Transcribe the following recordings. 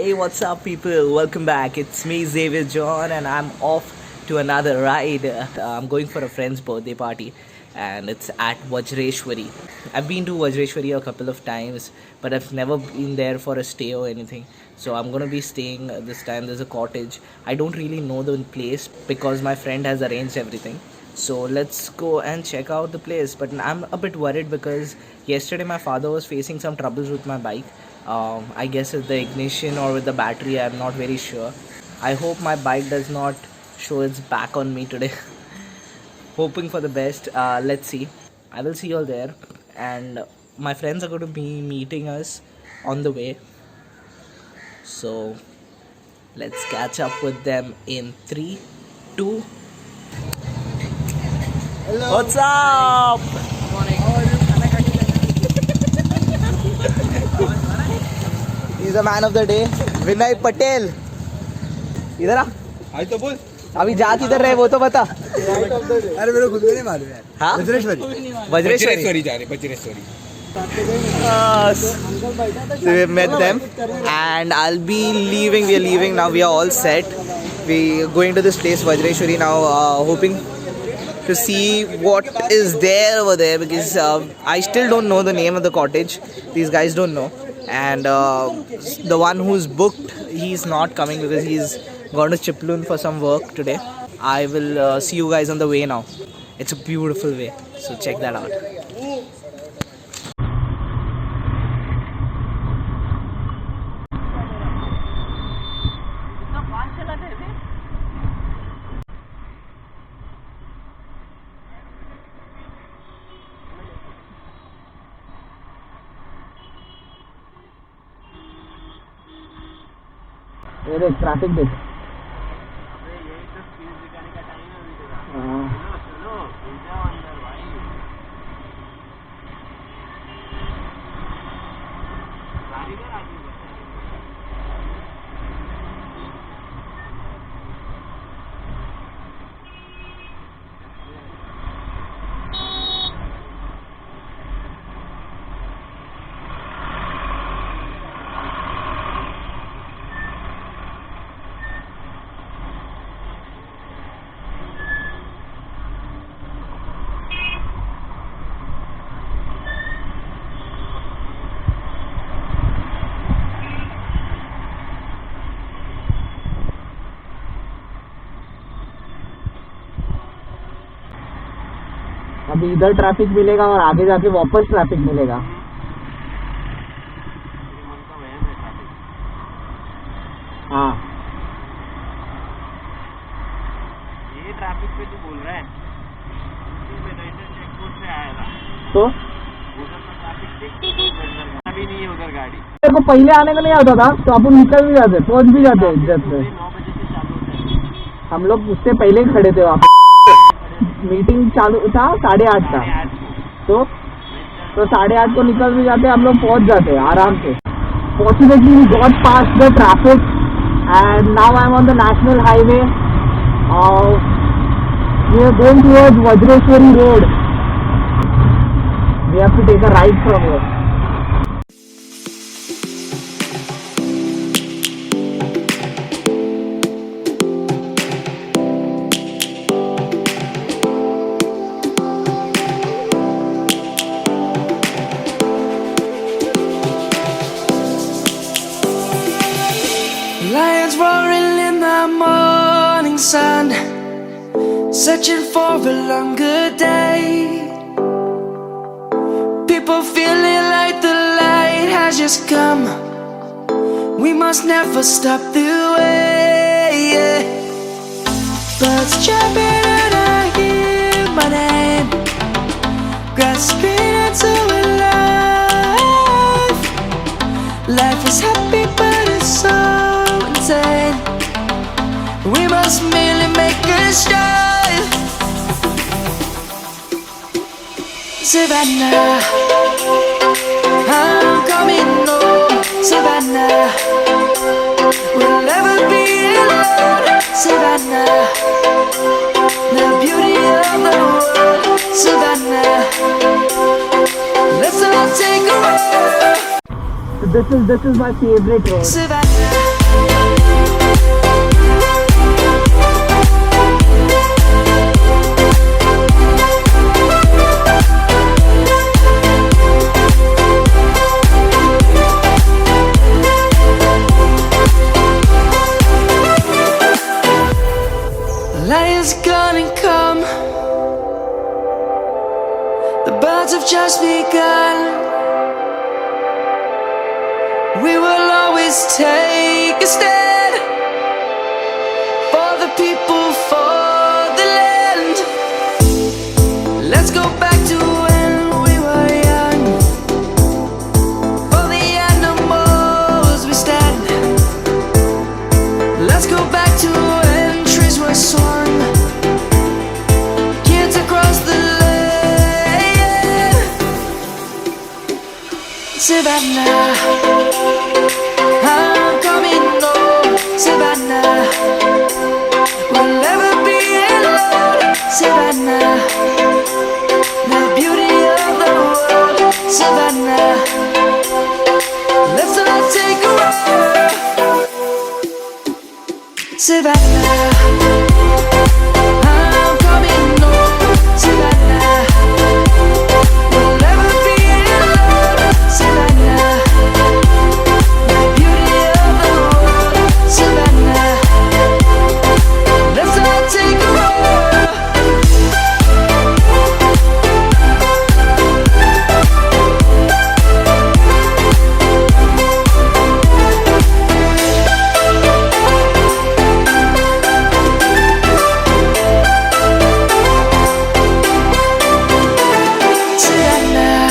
Hey, what's up, people? Welcome back. It's me, Xavier John, and I'm off to another ride. I'm going for a friend's birthday party, and it's at Vajreshwari. I've been to Vajreshwari a couple of times, but I've never been there for a stay or anything. So I'm gonna be staying this time. There's a cottage. I don't really know the place because my friend has arranged everything. So let's go and check out the place. But I'm a bit worried because yesterday my father was facing some troubles with my bike. I guess it's the ignition or with the battery. I'm not very sure. I hope my bike does not show its back on me today. Hoping for the best. Let's see. I will see you all there, and my friends are going to be meeting us on the way. So let's catch up with them in 3, 2. Hello. What's up? Good morning. He's the man of the day, Vinay Patel. इधर आ। आज तो बोल। अभी जात इधर रहे वो तो बता। अरे मेरे को खुद नहीं मालूम यार। हाँ? वज्रेश्वरी जा रहे Vajreshwari. So we met them, and I'll be leaving. We are leaving now. We are all set. We are going to this place Vajreshwari now, hoping to see what is there over there because I still don't know the name of the cottage. These guys don't know, and the one who's booked, he's not coming because he's gone to Chiplun for some work today. I will see you guys on the way now. It's a beautiful way, so check that out. ये देख traffic देख। अभी इधर traffic मिलेगा और आगे जाके वापस ट्रैफिक मिलेगा। हाँ, ये ट्रैफिक पे तू बोल रहा है चेकपोस्ट से आया था तो उधर तो ट्रैफिक अभी नहीं है उधर गाड़ी। मेरे को पहले आने का नहीं आता था तो अपन निकल भी जाते, पहुंच भी जाते इज्जत से। 9 बजे से चालू होता है। हम लोग उससे पहले ही खड़े थे वहाँ। मीटिंग चालू था 8:30 का, तो 8:30 को निकल भी जाते, हम लोग पहुंच जाते आराम से। Fortunately we got past the traffic and now I'm on the national highway. We are going towards Vajreshwari Road. We have to take a right from here. Lions roaring in the morning sun, searching for a longer day. People feeling like the light has just come. We must never stop the way. Birds chirping and I hear my name, grasping into a life. Life is happy but it's so insane. We must merely make a strive. Savannah, I'm coming home. Savannah, we'll never be alone. Savannah, the beauty of the world. Savannah, let's all take a ride. This is my favorite road. Savannah. have just begun. We will always take a stand for the people, for the land. Let's go back to when we were young. For the animals we stand. Let's go back to when trees were swung. Kids across the land. Savannah, I'm coming home. Savannah, we'll never be alone. Savannah, the beauty of the world. Savannah, let's all take a ride. Savannah, I'm coming home. Savannah, we'll never be alone. Savannah, the beauty of the world. Savannah, let's all take a ride. Savannah,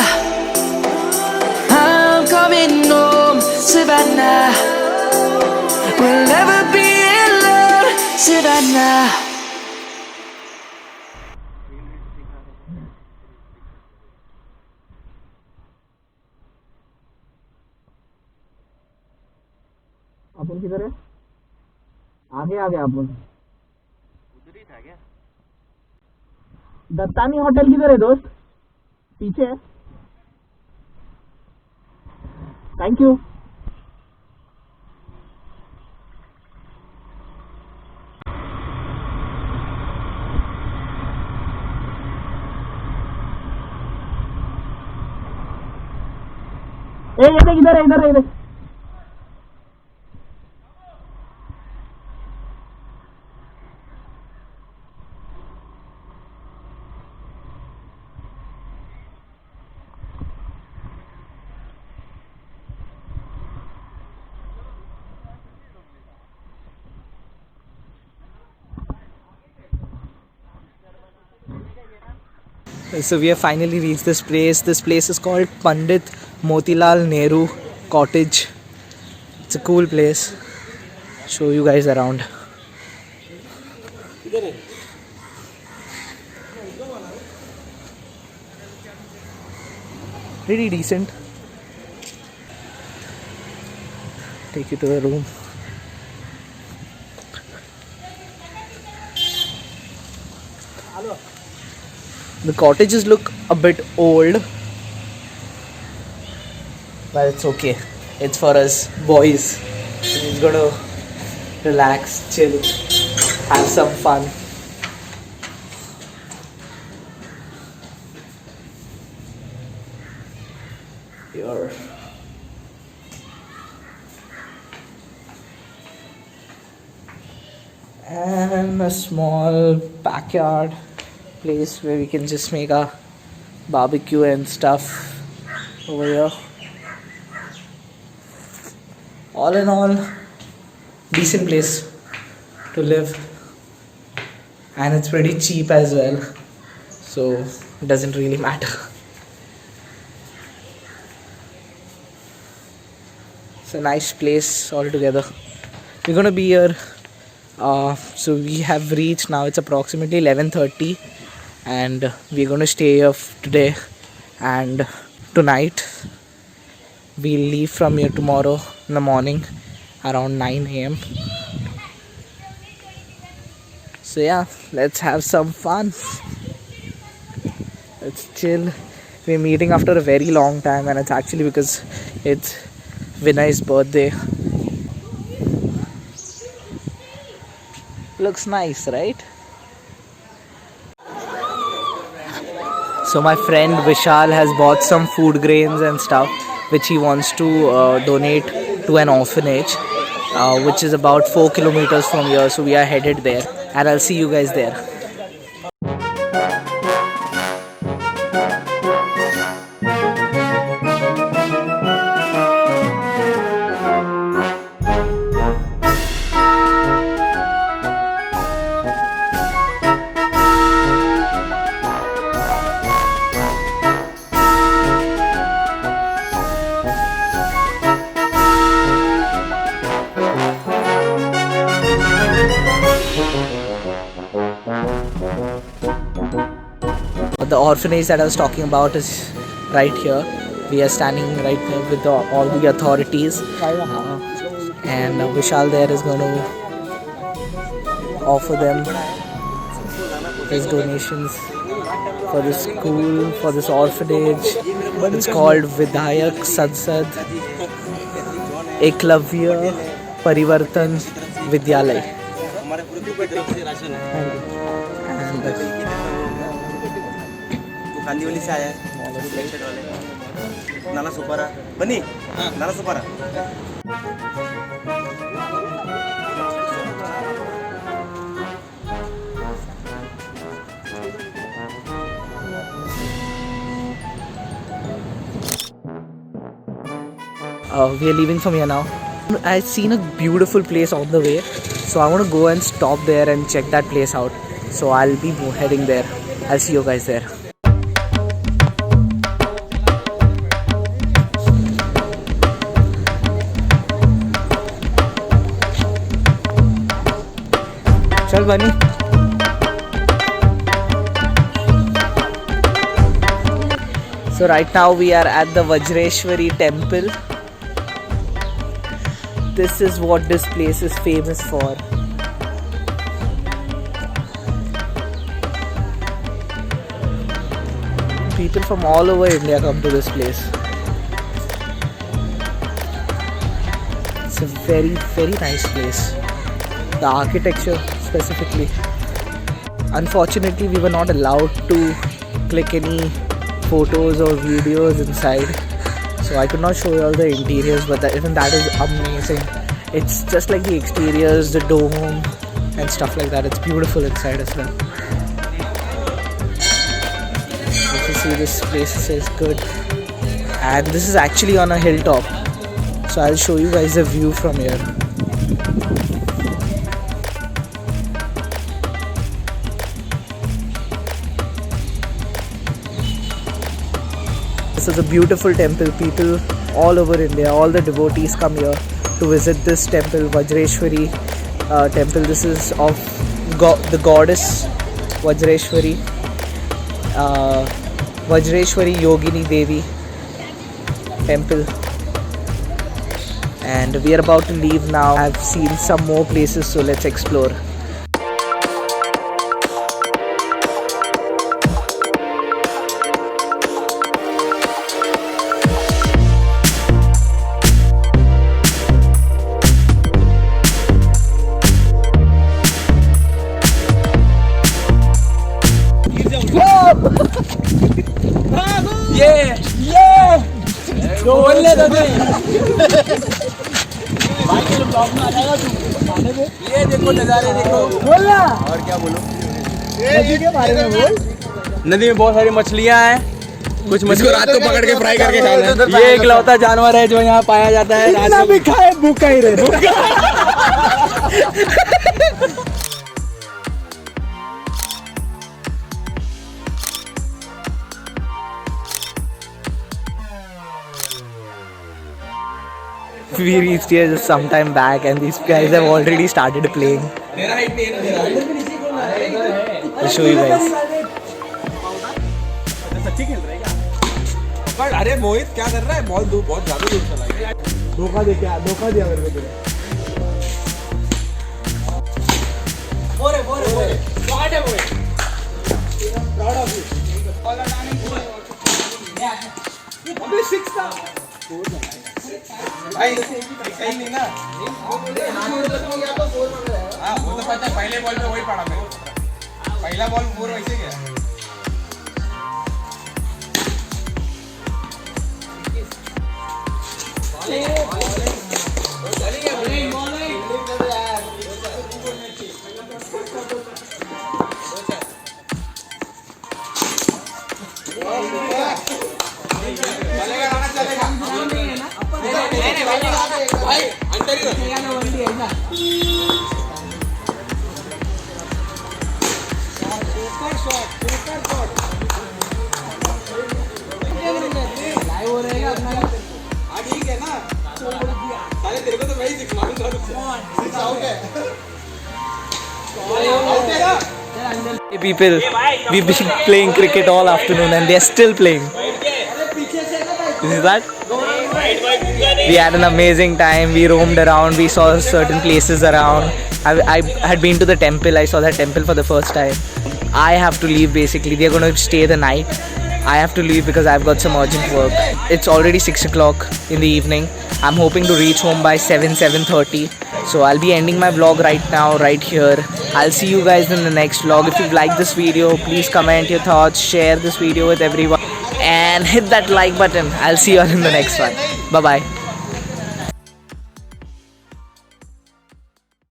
I'm coming home. Savannah, we'll never be alone. Savannah. अपन किधर है? आगे आ गया अपन। उधर ही था क्या? Dattani hotel किधर है दोस्त? पीछे है। Thank you. ये देख, इधर है, इधर है, इधर। So we have finally reached this place. This place is called Pandit Motilal Nehru Cottage. It's a cool place. Show you guys around. Pretty decent. Take you to the room. The cottages look a bit old, but it's okay. It's for us boys. We're just gonna relax, chill, have some fun. Here. And a small backyard place where we can just make a barbecue and stuff over here. All in all, decent place to live, and it's pretty cheap as well, so it doesn't really matter. It's a nice place altogether. We're gonna be here. So we have reached now. It's approximately 11:30. And we're going to stay here today and tonight. We'll leave from here tomorrow in the morning around 9 a.m. So yeah, let's have some fun. Let's chill. We're meeting after a very long time, and it's actually because it's Vinay's birthday. Looks nice, right? So my friend Vishal has bought some food grains and stuff which he wants to donate to an orphanage which is about 4 kilometers from here. So we are headed there, and I'll see you guys there. The orphanage that I was talking about is right here. We are standing right here with all the authorities, and Vishal there is going to offer them his donations for this school, for this orphanage. It's called Vidhayak Sansad Eklavya Parivartan Vidyalay. And Kandivali से आया है black shirt वाले नाला सुपारा बनी नाला Sopara we are leaving from here now. I've seen a beautiful place on the way, so I want to go and stop there and check that place out. So I'll be heading there. I'll see you guys there. Chal Bunny. So right now we are at the Vajreshwari temple. This is what this place is famous for. People from all over India come to this place. It's a very, very nice place. The architecture specifically. Unfortunately, we were not allowed to click any photos or videos inside, so I could not show you all the interiors, but even that is amazing. It's just like the exteriors, the dome and stuff like that. It's beautiful inside as well. If you see, this place is good, and this is actually on a hilltop, so I'll show you guys the view from here. This is a beautiful temple. People all over India, all the devotees come here to visit this temple, Vajreshwari temple. This is of the goddess Vajreshwari, Vajreshwari Yogini Devi temple. And we are about to leave now. I've seen some more places, so let's explore. बोलने दो ये देखो नजारे देखो बोलना और क्या बोलो नदी के बारे में बोल नदी में बहुत सारी मछलियां हैं कुछ मछली रात को पकड़ के फ्राई करके खाना ये इकलौता जानवर है जो यहाँ पाया जाता है रात को भी खाए भूखा ही रहे We reached here just some time back, and these guys have already started playing. I'll show you guys. अरे मोहित क्या कर रहा है बॉल दूर बहुत ज्यादा दूर चला गया धोखा दिया मेरे को तूने बोरे शॉट है मोहित प्राउड ऑफ यू बॉल हटाने ये पब्लिक 6 था भाई सही नहीं ना हाँ वो तो पता पहले बॉल पे वही पड़ा मेरे पहला बॉल पूरा वैसे गया ठीक है ना तेरे को तो वही सिक्स मालूम था Hey people, we've been playing cricket all afternoon and they're still playing. You see that? We had an amazing time. We roamed around. We saw certain places around. I had been to the temple. I saw that temple for the first time. I have to leave basically. They're going to stay the night. I have to leave because I've got some urgent work. It's already 6 o'clock in the evening. I'm hoping to reach home by 7:30. So I'll be ending my vlog right now, right here. I'll see you guys in the next vlog. If you've liked this video, please comment your thoughts, share this video with everyone, and hit that like button. I'll see you all in the next one. Bye bye.